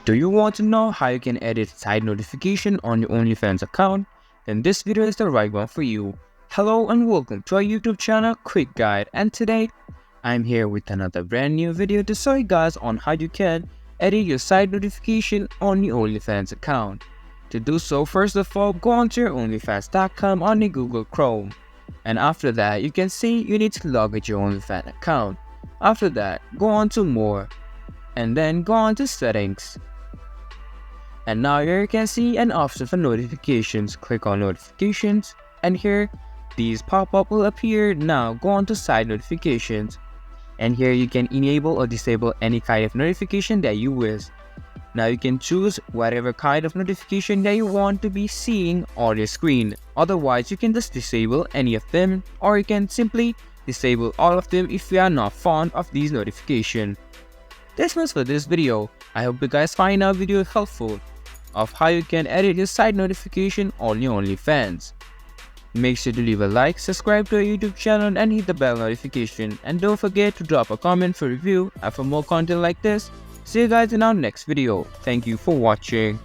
Do you want to know how you can edit side notification on your OnlyFans account? Then this video is the right one for you. Hello and welcome to our YouTube channel Quick Guide, and today I'm here with another brand new video to show you guys on how you can edit your side notification on your OnlyFans account. To do so, first of all, go onto your onlyfans.com on the Google Chrome, and after that you can see you need to log into your OnlyFans account. After that, go on to more and then go on to settings. And now here you can see an option for notifications. Click on notifications, and here these pop-up will appear. Now go on to side notifications, and here you can enable or disable any kind of notification that you wish. Now you can choose whatever kind of notification that you want to be seeing on your screen. Otherwise, you can just disable any of them, or you can simply disable all of them if you are not fond of these notifications. That's much for this video. I hope you guys find our video helpful of how you can edit your side notification on your OnlyFans. Make sure to leave a like, subscribe to our YouTube channel and hit the bell notification, and don't forget to drop a comment for review and for more content like this. See you guys in our next video. Thank you for watching.